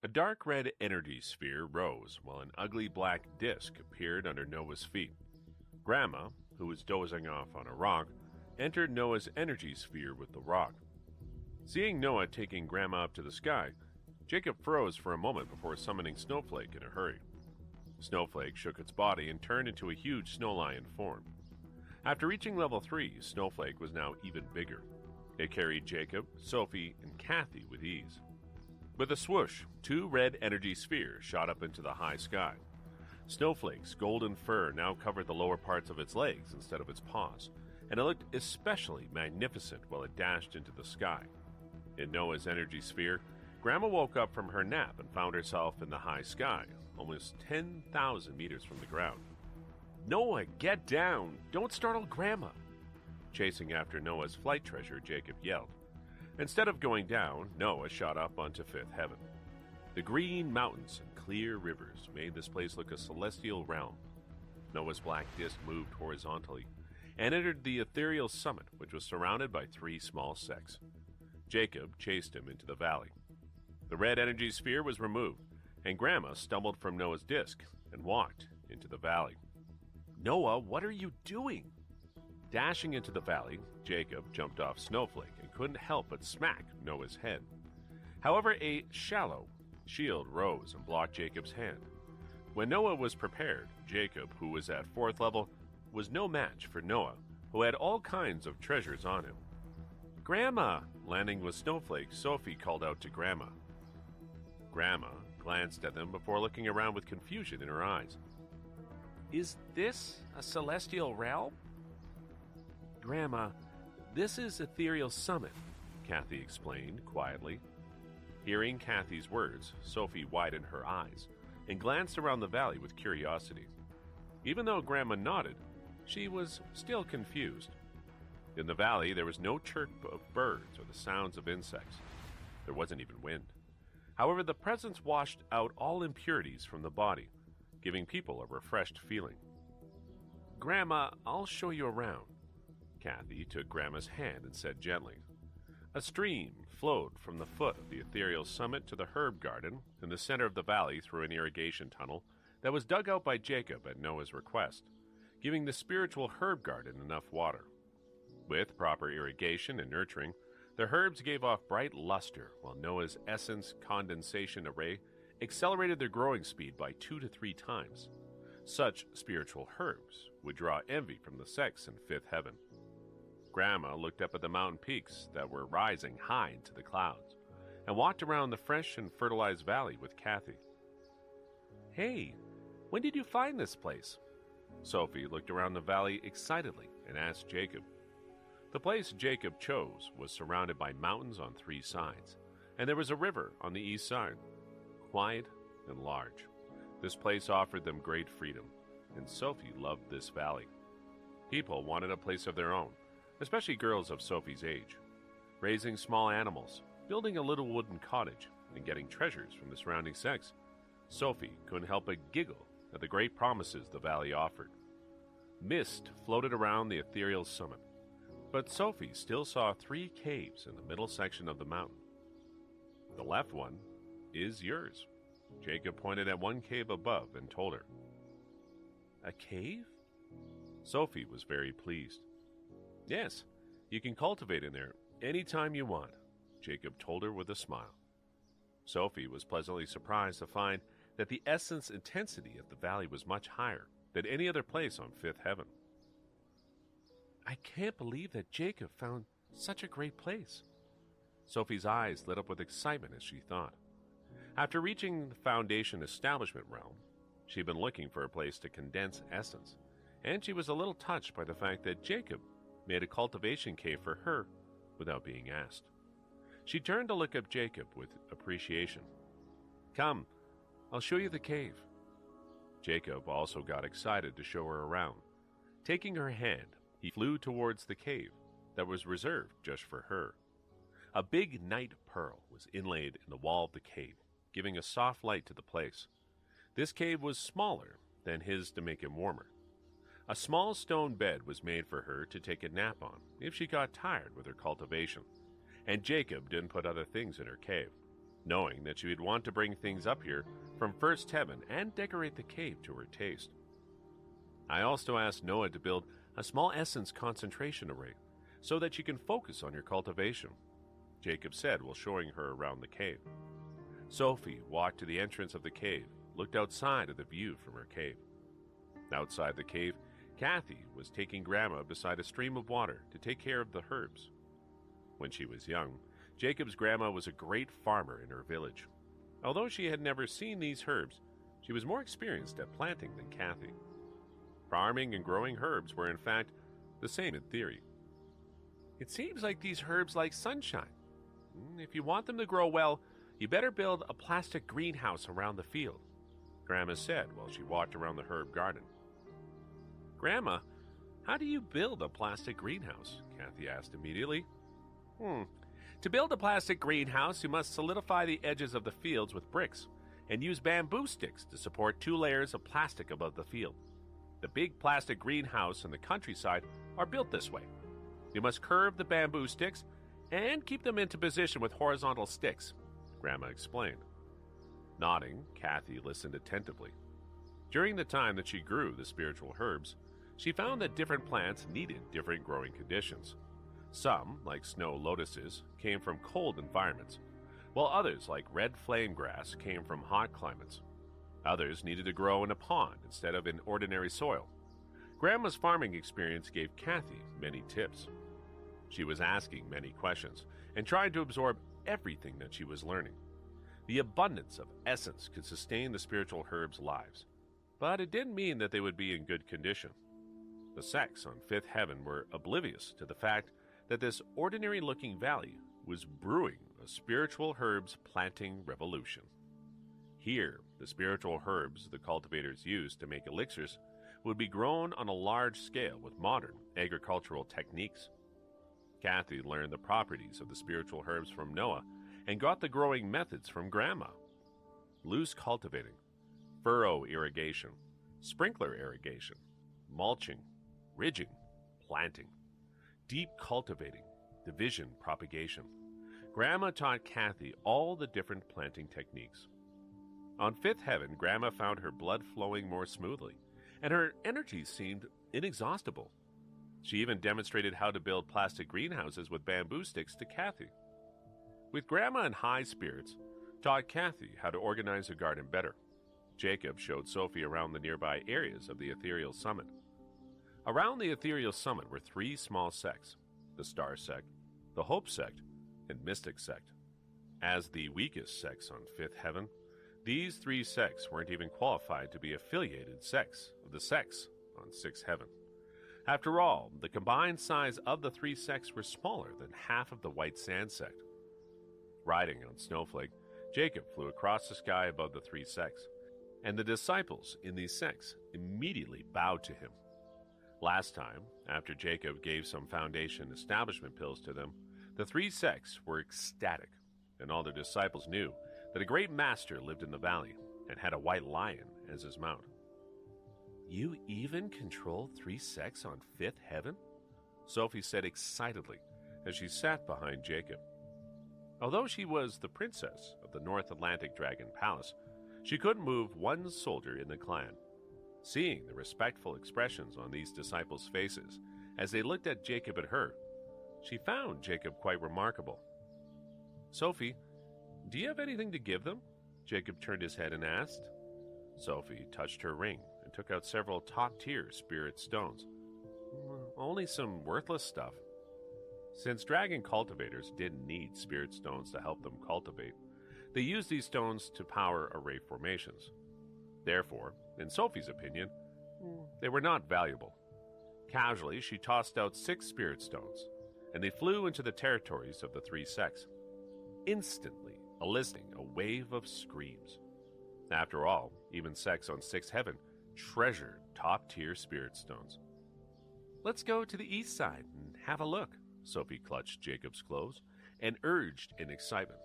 A dark red energy sphere rose while an ugly black disk appeared under Noah's feet. Grandma, who was dozing off on a rock, entered Noah's energy sphere with the rock. Seeing Noah taking Grandma up to the sky, Jacob froze for a moment before summoning Snowflake in a hurry. Snowflake shook its body and turned into a huge snow lion form. After reaching level 3, Snowflake was now even bigger. It carried Jacob, Sophie, and Kathy with ease. With a swoosh, 2 red energy spheres shot up into the high sky. Snowflake's golden fur now covered the lower parts of its legs instead of its paws, and it looked especially magnificent while it dashed into the sky. In Noah's energy sphere, Grandma woke up from her nap and found herself in the high sky, almost 10,000 meters from the ground. "Noah, get down! Don't startle Grandma!" Chasing after Noah's flight treasure, Jacob yelled. Instead of going down, Noah shot up onto fifth heaven. The green mountains and clear rivers made this place look a celestial realm. Noah's black disk moved horizontally and entered the ethereal summit, which was surrounded by 3 small sects. Jacob chased him into the valley. The red energy sphere was removed, and Grandma stumbled from Noah's disk and walked into the valley. "Noah, what are you doing?" Dashing into the valley, Jacob jumped off Snowflake and couldn't help but smack Noah's head. However, a shallow shield rose and blocked Jacob's hand. When Noah was prepared, Jacob, who was at 4th level, was no match for Noah, who had all kinds of treasures on him. "Grandma!" Landing with Snowflake, Sophie called out to Grandma. Grandma glanced at them before looking around with confusion in her eyes. "Is this a celestial realm?" "Grandma, this is Ethereal Summit," Kathy explained quietly. Hearing Kathy's words, Sophie widened her eyes and glanced around the valley with curiosity. Even though Grandma nodded, she was still confused. In the valley, there was no chirp of birds or the sounds of insects. There wasn't even wind. However, the presence washed out all impurities from the body, giving people a refreshed feeling. "Grandma, I'll show you around." Kathy took Grandma's hand and said gently. A stream flowed from the foot of the ethereal summit to the herb garden in the center of the valley through an irrigation tunnel that was dug out by Jacob at Noah's request, giving the spiritual herb garden enough water. With proper irrigation and nurturing, the herbs gave off bright luster, while Noah's essence condensation array accelerated their growing speed by 2 to 3 times. Such spiritual herbs would draw envy from the sects in 5th heaven. Grandma looked up at the mountain peaks that were rising high into the clouds and walked around the fresh and fertilized valley with Kathy. "Hey, when did you find this place?" Sophie looked around the valley excitedly and asked Jacob. The place Jacob chose was surrounded by mountains on 3 sides, and there was a river on the east side, quiet and large. This place offered them great freedom, and Sophie loved this valley. People wanted a place of their own, especially girls of Sophie's age. Raising small animals, building a little wooden cottage, and getting treasures from the surrounding sects, Sophie couldn't help but giggle at the great promises the valley offered. Mist floated around the ethereal summit, but Sophie still saw 3 caves in the middle section of the mountain. "The left one is yours." Jacob pointed at one cave above and told her. "A cave?" Sophie was very pleased. "Yes, you can cultivate in there any time you want," Jacob told her with a smile. Sophie was pleasantly surprised to find that the essence intensity of the valley was much higher than any other place on 5th heaven. "I can't believe that Jacob found such a great place." Sophie's eyes lit up with excitement as she thought. After reaching the Foundation Establishment realm, she'd been looking for a place to condense essence, and she was a little touched by the fact that Jacob made a cultivation cave for her without being asked. She turned to look at Jacob with appreciation. "Come, I'll show you the cave." Jacob also got excited to show her around. Taking her hand, he flew towards the cave that was reserved just for her. A big night pearl was inlaid in the wall of the cave, giving a soft light to the place. This cave was smaller than his to make him warmer. A small stone bed was made for her to take a nap on if she got tired with her cultivation, and Jacob didn't put other things in her cave. knowing that she would want to bring things up here from first heaven and decorate the cave to her taste. I also asked Noah to build a small essence concentration array so that she can focus on your cultivation, Jacob said while showing her around the cave. Sophie walked to the entrance of the cave, looked outside at the view from her cave. Outside the cave, Kathy was taking Grandma beside a stream of water to take care of the herbs. When she was young, Jacob's grandma was a great farmer in her village. Although she had never seen these herbs, she was more experienced at planting than Kathy. Farming and growing herbs were in fact the same in theory. It seems like these herbs like sunshine. If you want them to grow well, you better build a plastic greenhouse around the field, Grandma said while she walked around the herb garden. Grandma, how do you build a plastic greenhouse? Kathy asked immediately. To build a plastic greenhouse, you must solidify the edges of the fields with bricks and use bamboo sticks to support 2 layers of plastic above the field. The big plastic greenhouse in the countryside are built this way. You must curve the bamboo sticks and keep them into position with horizontal sticks, Grandma explained. Nodding, Kathy listened attentively. During the time that she grew the spiritual herbs, she found that different plants needed different growing conditions. Some, like snow lotuses, came from cold environments, while others, like red flame grass, came from hot climates. Others needed to grow in a pond instead of in ordinary soil. Grandma's farming experience gave Kathy many tips. She was asking many questions and tried to absorb everything that she was learning. The abundance of essence could sustain the spiritual herbs' lives, but it didn't mean that they would be in good condition. The sects on Fifth Heaven were oblivious to the fact that this ordinary-looking valley was brewing a spiritual herbs planting revolution. Here, the spiritual herbs the cultivators used to make elixirs would be grown on a large scale with modern agricultural techniques. Kathy learned the properties of the spiritual herbs from Noah and got the growing methods from Grandma. Loose cultivating, furrow irrigation, sprinkler irrigation, mulching, ridging, planting, deep cultivating, division propagation. Grandma taught Kathy all the different planting techniques. On Fifth Heaven, Grandma found her blood flowing more smoothly, and her energy seemed inexhaustible. She even demonstrated how to build plastic greenhouses with bamboo sticks to Kathy. With Grandma in high spirits, taught Kathy how to organize a garden better. Jacob showed Sophie around the nearby areas of the ethereal summit. Around the ethereal summit were 3 small sects: the Star Sect, the Hope Sect, and Mystic Sect. As the weakest sects on Fifth Heaven, these 3 sects weren't even qualified to be affiliated sects of the sects on Sixth Heaven. After all, the combined size of the 3 sects were smaller than half of the White Sand Sect. Riding on Snowflake, Jacob flew across the sky above the 3 sects, and the disciples in these sects immediately bowed to him. Last time, after Jacob gave some foundation establishment pills to them, the 3 sects were ecstatic, and all their disciples knew that a great master lived in the valley and had a white lion as his mount. You even control 3 sects on Fifth Heaven? Sophie said excitedly as she sat behind Jacob. Although she was the princess of the North Atlantic Dragon Palace, she couldn't move one soldier in the clan. Seeing the respectful expressions on these disciples' faces as they looked at Jacob and her, she found Jacob quite remarkable. Sophie, do you have anything to give them? Jacob turned his head and asked. Sophie touched her ring and took out several top-tier spirit stones. Only some worthless stuff. Since dragon cultivators didn't need spirit stones to help them cultivate, they used these stones to power array formations. Therefore, in Sophie's opinion, they were not valuable. Casually, she tossed out 6 spirit stones, and they flew into the territories of the 3 sects, instantly eliciting a wave of screams. After all, even sects on Sixth Heaven treasured top-tier spirit stones. Let's go to the east side and have a look. Sophie clutched Jacob's clothes and urged in excitement.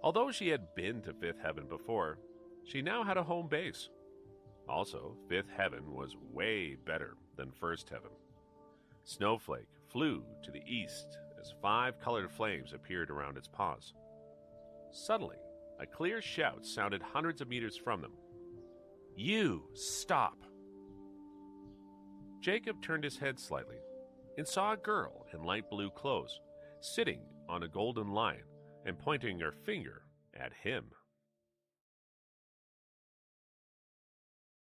Although she had been to Fifth Heaven before, she now had a home base. Also, Fifth Heaven was way better than First Heaven. Snowflake flew to the east as 5 colored flames appeared around its paws. Suddenly, A clear shout sounded hundreds of meters from them. "You, stop!" Jacob turned his head slightly and saw a girl in light blue clothes sitting on a golden lion and pointing her finger at him.